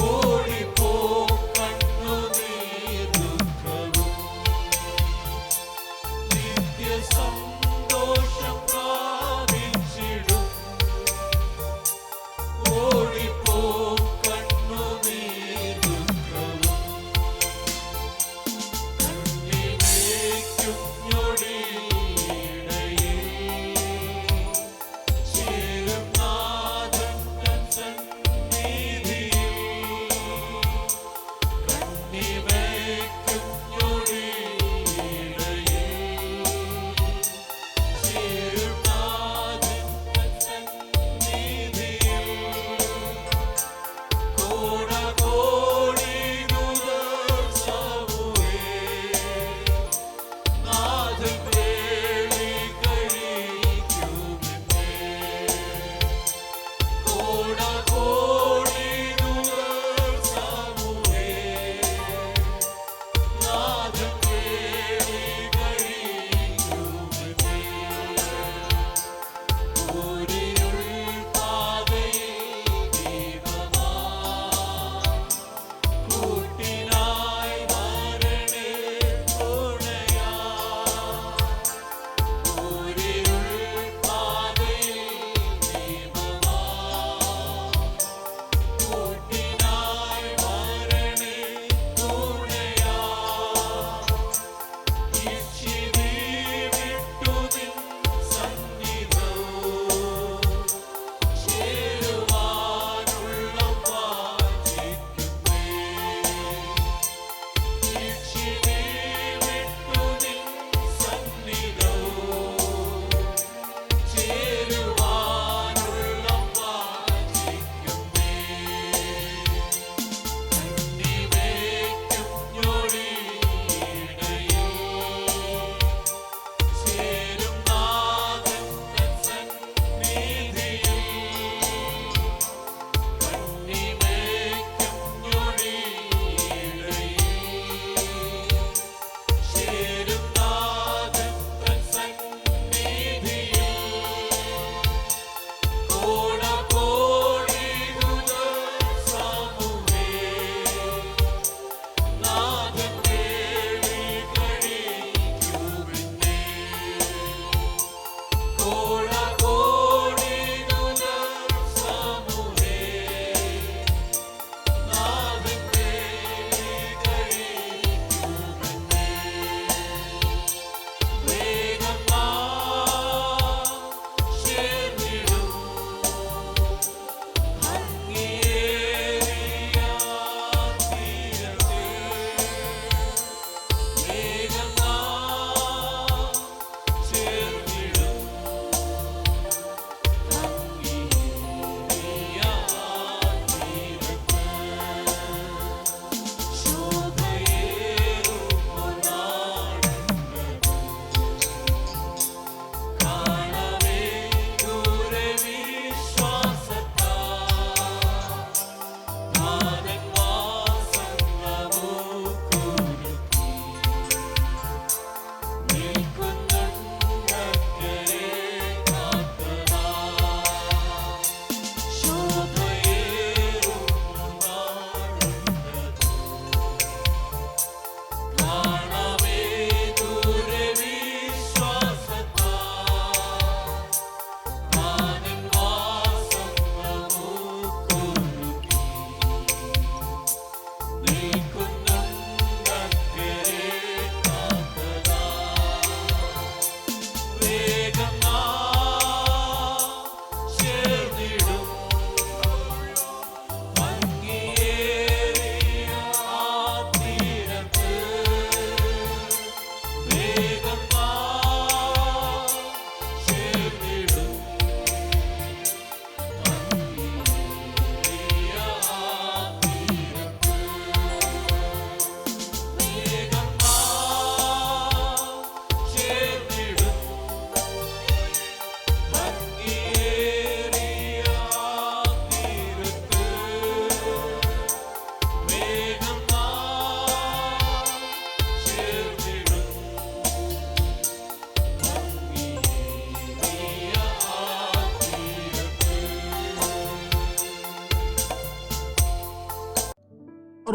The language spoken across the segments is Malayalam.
ഓടിപ്പോ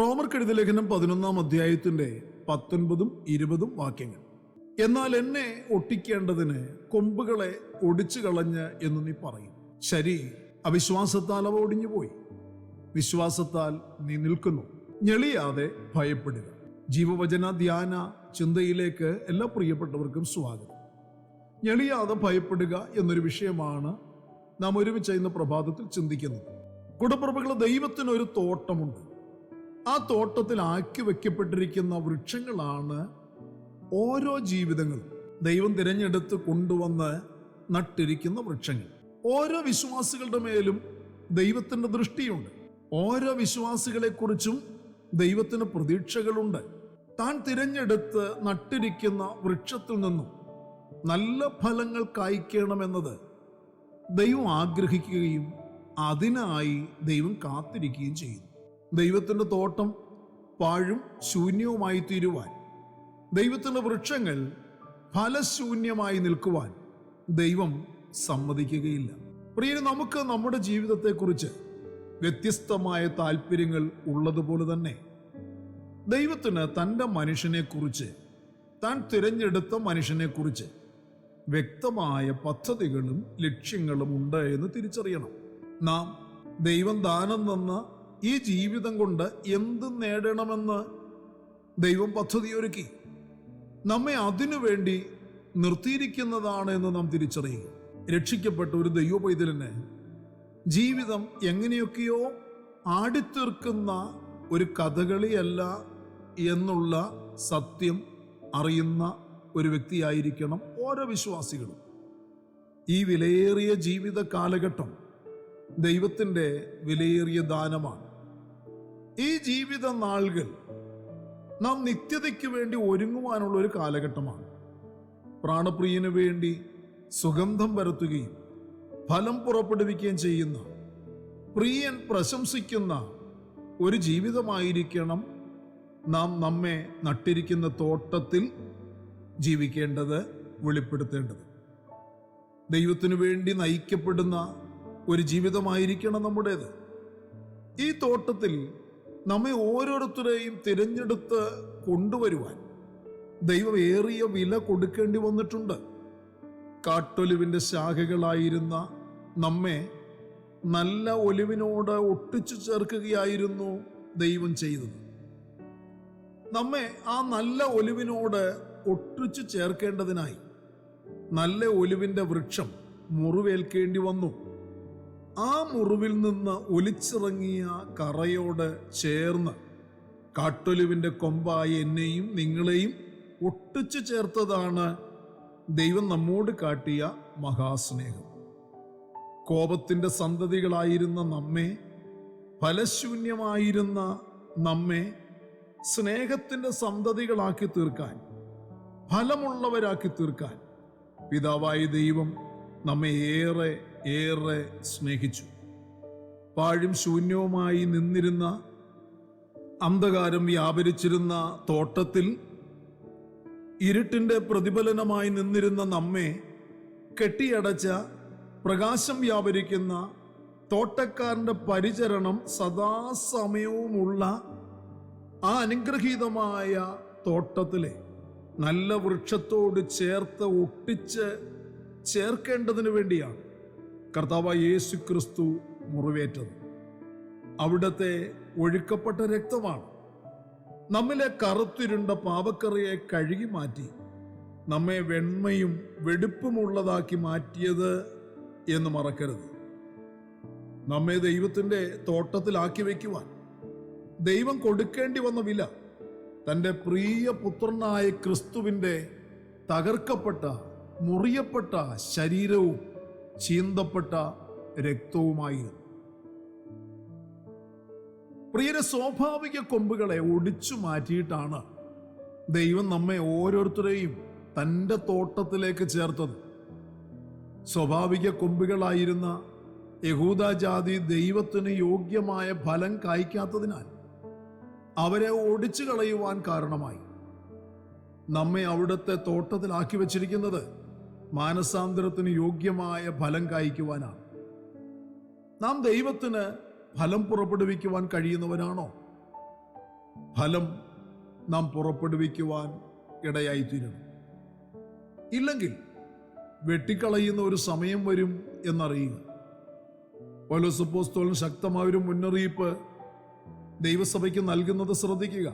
റോമർക്കെഴുതിയ ലേഖനം 11-ാം അധ്യായത്തിന്റെ 19 20 വാക്യങ്ങൾ. എന്നാൽ എന്നെ ഒട്ടിക്കേണ്ടതിന് കൊമ്പുകളെ ഒടിച്ചു കളഞ്ഞ് എന്ന് നീ പറയും. ശരി, അവിശ്വാസത്താൽ അവ ഒടിഞ്ഞുപോയി. വിശ്വാസത്താൽ നീ നിൽക്കുന്നു. ഞെളിയാതെ ഭയപ്പെടുക. ജീവവചന ധ്യാന ചിന്തയിലേക്ക് എല്ലാ പ്രിയപ്പെട്ടവർക്കും സ്വാഗതം. ഞെളിയാതെ ഭയപ്പെടുക എന്നൊരു വിഷയമാണ് നാം ഒരുമിച്ച് ഇന്ന് പ്രഭാതത്തിൽ ചിന്തിക്കുന്നത്. കൂടപ്പിറപ്പുകളെ, ദൈവത്തിനൊരു തോട്ടമുണ്ട്. ആ തോട്ടത്തിൽ ആക്കി വെക്കപ്പെട്ടിരിക്കുന്ന വൃക്ഷങ്ങളാണ് ഓരോ ജീവിതങ്ങളും. ദൈവം തിരഞ്ഞെടുത്ത് കൊണ്ടുവന്ന് നട്ടിരിക്കുന്ന വൃക്ഷങ്ങൾ. ഓരോ വിശ്വാസികളുടെ മേലും ദൈവത്തിന്റെ ദൃഷ്ടിയുണ്ട്. ഓരോ വിശ്വാസികളെ കുറിച്ചും ദൈവത്തിന് പ്രതീക്ഷകളുണ്ട്. താൻ തിരഞ്ഞെടുത്ത് നട്ടിരിക്കുന്ന വൃക്ഷത്തിൽ നിന്നും നല്ല ഫലങ്ങൾ കായ്ക്കണമെന്നത് ദൈവം ആഗ്രഹിക്കുകയും അതിനായി ദൈവം കാത്തിരിക്കുകയും ചെയ്യുന്നു. ദൈവത്തിന്റെ തോട്ടം പാഴും ശൂന്യവുമായി തീരുവാൻ, ദൈവത്തിന്റെ വൃക്ഷങ്ങൾ ഫലശൂന്യമായി നിൽക്കുവാൻ ദൈവം സമ്മതിക്കുകയില്ല. പ്രിയരെ, നമുക്ക് നമ്മുടെ ജീവിതത്തെക്കുറിച്ച് വ്യത്യസ്തമായ താല്പര്യങ്ങൾ ഉള്ളതുപോലെ തന്നെ ദൈവത്തിന് തൻ്റെ മനുഷ്യനെക്കുറിച്ച്, താൻ തിരഞ്ഞെടുത്ത മനുഷ്യനെക്കുറിച്ച് വ്യക്തമായ പദ്ധതികളും ലക്ഷ്യങ്ങളും ഉണ്ട് എന്ന് തിരിച്ചറിയണം. നാം ദൈവം ദാനം തന്ന ഈ ജീവിതം കൊണ്ട് എന്ത് നേടണമെന്ന് ദൈവം പദ്ധതിയൊരുക്കി നമ്മെ അതിനുവേണ്ടി നിർത്തിയിരിക്കുന്നതാണ് എന്ന് നാം തിരിച്ചറിയുക. രക്ഷിക്കപ്പെട്ട ഒരു ദൈവ പൈതലിന് ജീവിതം എങ്ങനെയൊക്കെയോ ആടിത്തീർക്കുന്ന ഒരു കഥകളിയല്ല എന്നുള്ള സത്യം അറിയുന്ന ഒരു വ്യക്തിയായിരിക്കണം ഓരോ വിശ്വാസികളും. ഈ വിലയേറിയ ജീവിത കാലഘട്ടം ദൈവത്തിൻ്റെ വിലയേറിയ ദാനമാണ്. ഈ ജീവിത നാളുകൾ നാം നിത്യതയ്ക്ക് വേണ്ടി ഒരുങ്ങുവാനുള്ള ഒരു കാലഘട്ടമാണ്. പ്രാണപ്രിയന് വേണ്ടി സുഗന്ധം പരത്തുകയും ഫലം പുറപ്പെടുവിക്കുകയും ചെയ്യുന്ന, പ്രിയൻ പ്രശംസിക്കുന്ന ഒരു ജീവിതമായിരിക്കണം നാം നമ്മെ നട്ടിരിക്കുന്ന തോട്ടത്തിൽ ജീവിക്കേണ്ടത്, വെളിപ്പെടുത്തേണ്ടത്. ദൈവത്തിനു വേണ്ടി നയിക്കപ്പെടുന്ന ഒരു ജീവിതമായിരിക്കണം നമ്മുടേത്. ഈ തോട്ടത്തിൽ നമ്മെ ഓരോരുത്തരെയും തിരഞ്ഞെടുത്ത് കൊണ്ടുവരുവാൻ ദൈവം ഏറിയ വില കൊടുക്കേണ്ടി വന്നിട്ടുണ്ട്. കാട്ടൊലിവിൻ്റെ ശാഖകളായിരുന്ന നമ്മെ നല്ല ഒലിവിനോട് ഒട്ടിച്ചു ചേർക്കുകയായിരുന്നു ദൈവം ചെയ്തത്. നമ്മെ ആ നല്ല ഒലിവിനോട് ഒട്ടിച്ചു ചേർക്കേണ്ടതിനായി നല്ല ഒലിവിൻ്റെ വൃക്ഷം മുറിവേൽക്കേണ്ടി വന്നു. ആ മുറിവിൽ നിന്ന് ഒലിച്ചിറങ്ങിയ കറയോട് ചേർന്ന് കാട്ടൊലിവിൻ്റെ കൊമ്പായ എന്നെയും നിങ്ങളെയും ഒട്ടിച്ചു ചേർത്തതാണ് ദൈവം നമ്മോട് കാട്ടിയ മഹാസ്നേഹം. കോപത്തിൻ്റെ സന്തതികളായിരുന്ന നമ്മെ, ഫലശൂന്യമായിരുന്ന നമ്മെ സ്നേഹത്തിൻ്റെ സന്തതികളാക്കി തീർക്കാൻ, ഫലമുള്ളവരാക്കി തീർക്കാൻ പിതാവായ ദൈവം നമ്മെ ഏറെ ഏറെ സ്നേഹിച്ചു. പാഴും ശൂന്യവുമായി നിന്നിരുന്ന, അന്ധകാരം വ്യാപരിച്ചിരുന്ന തോട്ടത്തിൽ ഇരുട്ടിൻ്റെ പ്രതിഫലനമായി നിന്നിരുന്ന നമ്മെ കെട്ടിയടച്ച, പ്രകാശം വ്യാപരിക്കുന്ന തോട്ടക്കാരൻ്റെ പരിചരണം സദാസമയവുമുള്ള ആ അനുഗ്രഹീതമായ തോട്ടത്തിലെ നല്ല വൃക്ഷത്തോട് ചേർത്ത് ഒട്ടിച്ച് ചേർക്കേണ്ടതിന് വേണ്ടിയാണ് കർത്താവായ യേശു ക്രിസ്തു മുറിവേറ്റത്. അവിടുത്തെ ഒഴുക്കപ്പെട്ട രക്തമാണ് നമ്മിലെ കറുത്തിരുണ്ട പാപക്കറയെ കഴുകി മാറ്റി നമ്മെ വെണ്മയും വെടുപ്പുമുള്ളതാക്കി മാറ്റിയത് എന്ന് മറക്കരുത്. നമ്മെ ദൈവത്തിൻ്റെ തോട്ടത്തിലാക്കി വയ്ക്കുവാൻ ദൈവം കൊടുക്കേണ്ടി വന്ന വില തൻ്റെ പ്രിയ പുത്രനായ ക്രിസ്തുവിൻ്റെ തകർക്കപ്പെട്ട, മുറിയപ്പെട്ട ശരീരവും ചീന്തപ്പെട്ട രക്തവുമായിരുന്നു. പ്രിയരെ, സ്വാഭാവിക കൊമ്പുകളെ ഒടിച്ചു മാറ്റിയിട്ടാണ് ദൈവം നമ്മെ ഓരോരുത്തരെയും തൻ്റെ തോട്ടത്തിലേക്ക് ചേർത്തത്. സ്വാഭാവിക കൊമ്പുകളായിരുന്ന യഹൂദ ജാതി ദൈവത്തിന് യോഗ്യമായ ഫലം കായ്ക്കാത്തതിനാൽ അവരെ ഒടിച്ചു കളയുവാൻ കാരണമായി. നമ്മെ അവിടുത്തെ തോട്ടത്തിലാക്കി വച്ചിരിക്കുന്നത് മാനസാന്തരത്തിന് യോഗ്യമായ ഫലം കായ്ക്കുവാനാണ്. നാം ദൈവത്തിന് ഫലം പുറപ്പെടുവിക്കുവാൻ കഴിയുന്നവനാണോ? ഫലം നാം പുറപ്പെടുവിക്കുവാൻ ഇടയായിത്തീരണം. ഇല്ലെങ്കിൽ വെട്ടിക്കളയുന്ന ഒരു സമയം വരും എന്നറിയുക. പൗലോസ് അപ്പോസ്തലൻ ശക്തമായൊരു മുന്നറിയിപ്പ് ദൈവസഭയ്ക്ക് നൽകുന്നത് ശ്രദ്ധിക്കുക.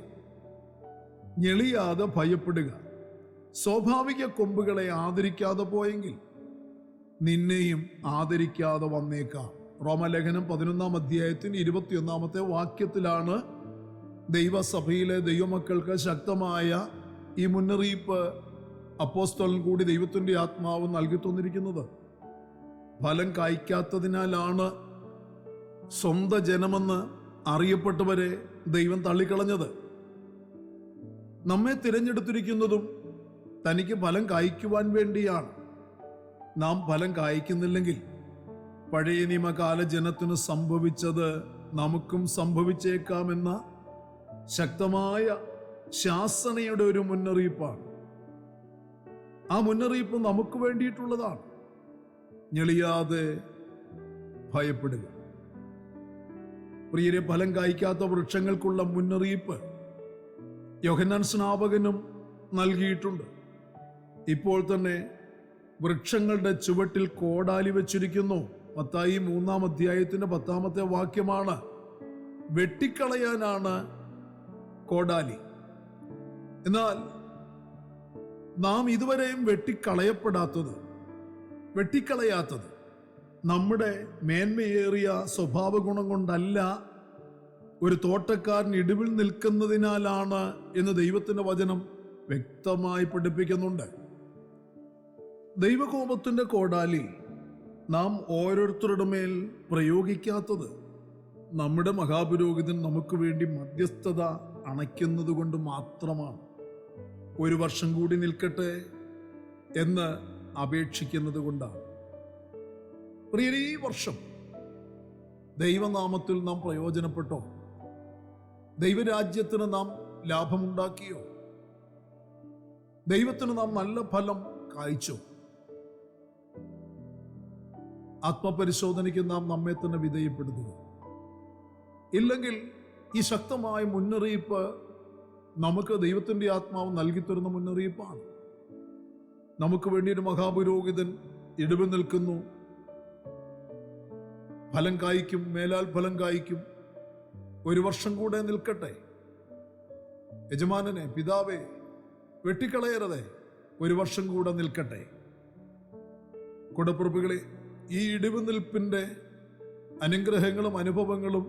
ഞെളിയാതെ ഭയപ്പെടുക. സ്വാഭാവിക കൊമ്പുകളെ ആദരിക്കാതെ പോയെങ്കിൽ നിന്നെയും ആദരിക്കാതെ വന്നേക്കാം. റോമലേഖനം 11 അധ്യായത്തിന് 21 വാക്യത്തിലാണ് ദൈവസഭയിലെ ദൈവമക്കൾക്ക് ശക്തമായ ഈ മുന്നറിയിപ്പ് അപ്പോസ്തലൻ കൂടി ദൈവത്തിന്റെ ആത്മാവ് നൽകി തന്നിരിക്കുന്നത്. ഫലം കായ്ക്കാത്തതിനാലാണ് സ്വന്തം ജനമെന്ന് അറിയപ്പെട്ടവരെ ദൈവം തള്ളിക്കളഞ്ഞത്. നമ്മെ തിരഞ്ഞെടുത്തിരിക്കുന്നതും തനിക്ക് ഫലം കായ്ക്കുവാൻ വേണ്ടിയാണ്. നാം ഫലം കായ്ക്കുന്നില്ലെങ്കിൽ പഴയ നിയമകാല ജനത്തിന് സംഭവിച്ചത് നമുക്കും സംഭവിച്ചേക്കാമെന്ന ശക്തമായ ശാസനയുടെ ഒരു മുന്നറിയിപ്പാണ്. ആ മുന്നറിയിപ്പ് നമുക്ക് വേണ്ടിയിട്ടുള്ളതാണ്. ഞെളിയാതെ ഭയപ്പെടുക. പ്രിയരെ, ഫലം കായ്ക്കാത്ത വൃക്ഷങ്ങൾക്കുള്ള മുന്നറിയിപ്പ് യോഹന്നാൻ സ്നാപകനും നൽകിയിട്ടുണ്ട്. ഇപ്പോൾ തന്നെ വൃക്ഷങ്ങളുടെ ചുവട്ടിൽ കോടാലി വെച്ചിരിക്കുന്നു. മത്തായി 3 അധ്യായത്തിന്റെ 10 വാക്യമാണ്. വെട്ടിക്കളയാനാണ് കോടാലി. എന്നാൽ നാം ഇതുവരെയും വെട്ടിക്കളയാത്തത് നമ്മുടെ മേന്മയേറിയ സ്വഭാവ ഗുണം കൊണ്ടല്ല, ഒരു തോട്ടക്കാരൻ ഇടിവിൽ നിൽക്കുന്നതിനാലാണ് എന്ന് ദൈവത്തിന്റെ വചനം വ്യക്തമായി പഠിപ്പിക്കുന്നുണ്ട്. ദൈവകോപത്തിന്റെ കോടാലി നാം ഓരോരുത്തരുടെ മേൽ പ്രയോഗിക്കാത്തത് നമ്മുടെ മഹാപുരോഹിതൻ നമുക്ക് വേണ്ടി മധ്യസ്ഥത അണയ്ക്കുന്നത് കൊണ്ട് മാത്രമാണ്. 1 വർഷം കൂടി നിൽക്കട്ടെ എന്ന് അപേക്ഷിക്കുന്നത് കൊണ്ടാണ്. പ്രിയരേ, ഈ വർഷം ദൈവനാമത്തിൽ നാം പ്രയോജനപ്പെട്ടോ? ദൈവരാജ്യത്തിന് നാം ലാഭമുണ്ടാക്കിയോ? ദൈവത്തിന് നാം നല്ല ഫലം കായ്ച്ചോ? ആത്മപരിശോധനയ്ക്ക് നാം നമ്മെ തന്നെ വിധേയപ്പെടുത്തുക. ഇല്ലെങ്കിൽ ഈ ശക്തമായ മുന്നറിയിപ്പ് നമുക്ക് ദൈവത്തിന്റെ ആത്മാവ് നൽകിത്തരുന്ന മുന്നറിയിപ്പാണ്. നമുക്ക് വേണ്ടി ഒരു മഹാപുരോഹിതൻ ഇടിവ് നിൽക്കുന്നു. ഫലം കായ്ക്കും, മേലാൽ ഫലം കായ്ക്കും. 1 വർഷം കൂടെ നിൽക്കട്ടെ. യജമാനനെ, പിതാവേ, വെട്ടിക്കളയരുതേ, 1 വർഷം കൂടെ നിൽക്കട്ടെ. കൂടപ്പിറപ്പുകളെ, ഈ ഇടിവ് നിൽപ്പിന്റെ അനുഗ്രഹങ്ങളും അനുഭവങ്ങളും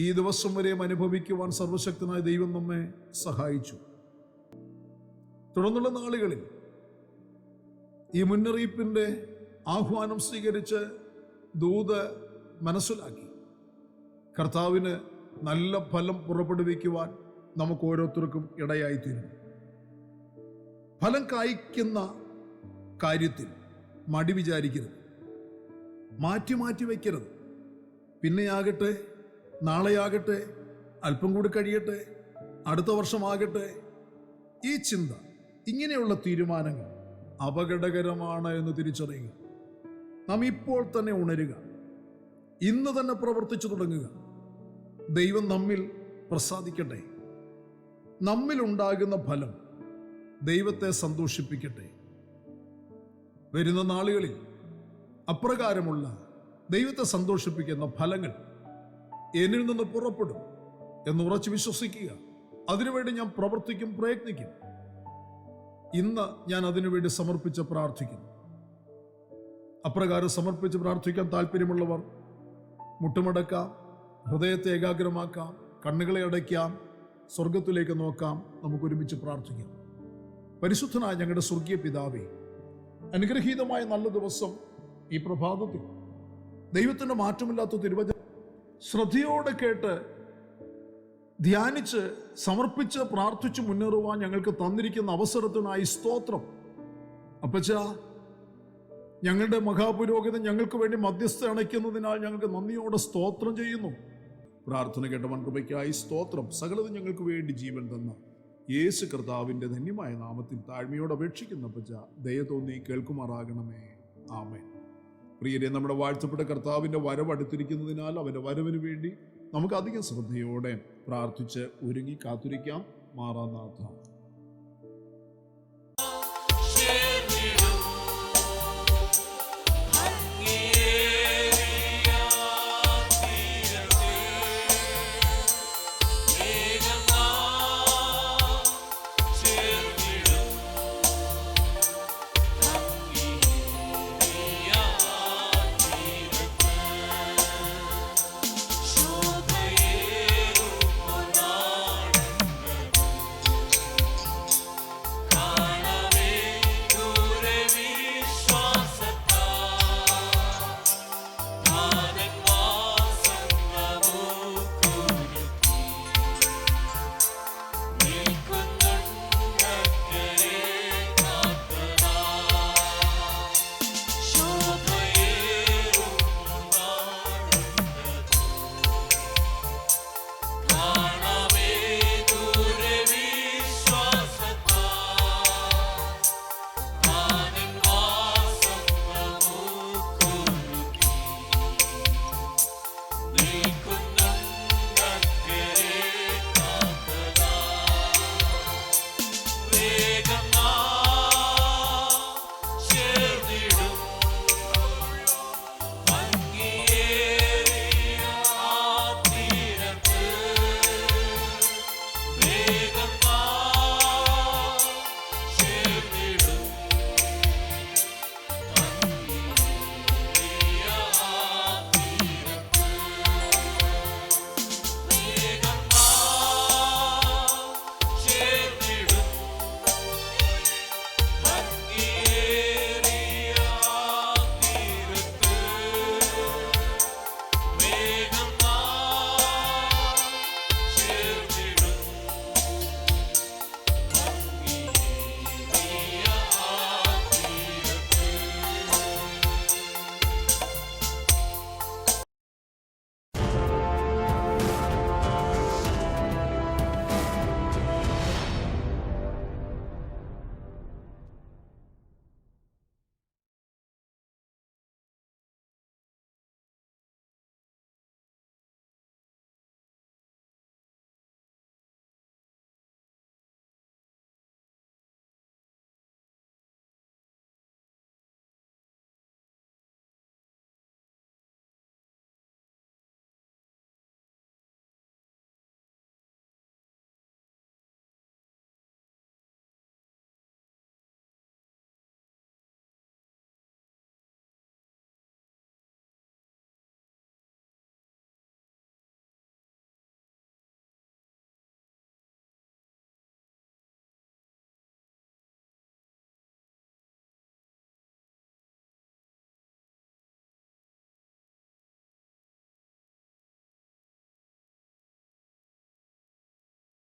ഈ ദിവസം വരെയും അനുഭവിക്കുവാൻ സർവശക്തനായ ദൈവം നമ്മെ സഹായിച്ചു. തുടർന്നുള്ള നാളുകളിൽ ഈ മുന്നറിയിപ്പിന്റെ ആഹ്വാനം സ്വീകരിച്ച് ദൂത് മനസ്സിലാക്കി കർത്താവിന് നല്ല ഫലം പുറപ്പെടുവിക്കുവാൻ നമുക്ക് ഓരോരുത്തർക്കും ഇടയായിത്തീരുന്നു. ഫലം കായ്ക്കുന്ന കാര്യത്തിൽ മടി വിചാരിക്കരുത്. മാറ്റി വയ്ക്കരുത്. പിന്നെയാകട്ടെ, നാളെയാകട്ടെ, അല്പം കൂടി കഴിയട്ടെ, അടുത്ത വർഷമാകട്ടെ. ഈ ചിന്ത, ഇങ്ങനെയുള്ള തീരുമാനങ്ങൾ അപകടകരമാണ് എന്ന് തിരിച്ചറിയുക. നാം ഇപ്പോൾ തന്നെ ഉണരുക. ഇന്ന് തന്നെ പ്രവർത്തിച്ചു തുടങ്ങുക. ദൈവം നമ്മിൽ പ്രസാദിക്കട്ടെ. നമ്മിൽ ഉണ്ടാകുന്ന ഫലം ദൈവത്തെ സന്തോഷിപ്പിക്കട്ടെ. വരുന്ന നാളുകളിൽ അപ്രകാരമുള്ള ദൈവത്തെ സന്തോഷിപ്പിക്കുന്ന ഫലങ്ങൾ എന്നിൽ നിന്ന് പുറപ്പെടും എന്ന് ഉറച്ചു വിശ്വസിക്കുക. അതിനുവേണ്ടി ഞാൻ പ്രവർത്തിക്കും, പ്രയത്നിക്കും. ഇന്ന് ഞാൻ അതിനുവേണ്ടി സമർപ്പിച്ച് പ്രാർത്ഥിക്കുന്നു. അപ്രകാരം സമർപ്പിച്ച് പ്രാർത്ഥിക്കാൻ താല്പര്യമുള്ളവർ മുട്ടുമടക്കാം, ഹൃദയത്തെ ഏകാഗ്രമാക്കാം, കണ്ണുകളെ അടയ്ക്കാം, സ്വർഗത്തിലേക്ക് നോക്കാം. നമുക്ക് ഒരുമിച്ച് പ്രാർത്ഥിക്കാം. പരിശുദ്ധനായ ഞങ്ങളുടെ സ്വർഗീയ പിതാവേ, അനുഗ്രഹീതമായ നല്ല ദിവസം ഈ പ്രഭാതത്തിൽ ദൈവത്തിന്റെ മാറ്റമില്ലാത്ത തിരുവചനം ശ്രദ്ധയോടെ കേട്ട് ധ്യാനിച്ച് സമർപ്പിച്ച് പ്രാർത്ഥിച്ച് മുന്നേറുവാൻ ഞങ്ങൾക്ക് തന്നിരിക്കുന്ന അവസരത്തിനായി സ്തോത്രം. അപ്പച്ച, ഞങ്ങളുടെ മഹാപുരോഹിതൻ ഞങ്ങൾക്ക് വേണ്ടി മധ്യസ്ഥ അണയ്ക്കുന്നതിനാൽ ഞങ്ങൾക്ക് നന്ദിയോടെ സ്തോത്രം ചെയ്യുന്നു. പ്രാർത്ഥന കേട്ടവൻ കൃപയ്ക്കായി സ്തോത്രം. സകലതും ഞങ്ങൾക്ക് വേണ്ടി ജീവൻ തന്ന യേശു കർത്താവിന്റെ ധന്യമായ നാമത്തിൽ താഴ്മയോട് അപേക്ഷിക്കുന്ന അപ്പച്ച, ദയ തോന്നി കേൾക്കുമാറാകണമേ. ആമേൻ. പ്രിയരെ, നമ്മുടെ വാഴ്ത്തപ്പെട്ട കർത്താവിന്റെ വരവ് അടുത്തിരിക്കുന്നതിനാൽ അവന്റെ വരവിന് വേണ്ടി നമുക്ക് അധികം ശ്രദ്ധയോടെ പ്രാർത്ഥിച്ച് ഒരുങ്ങി കാത്തിരിക്കാം. മാറാനാഥ.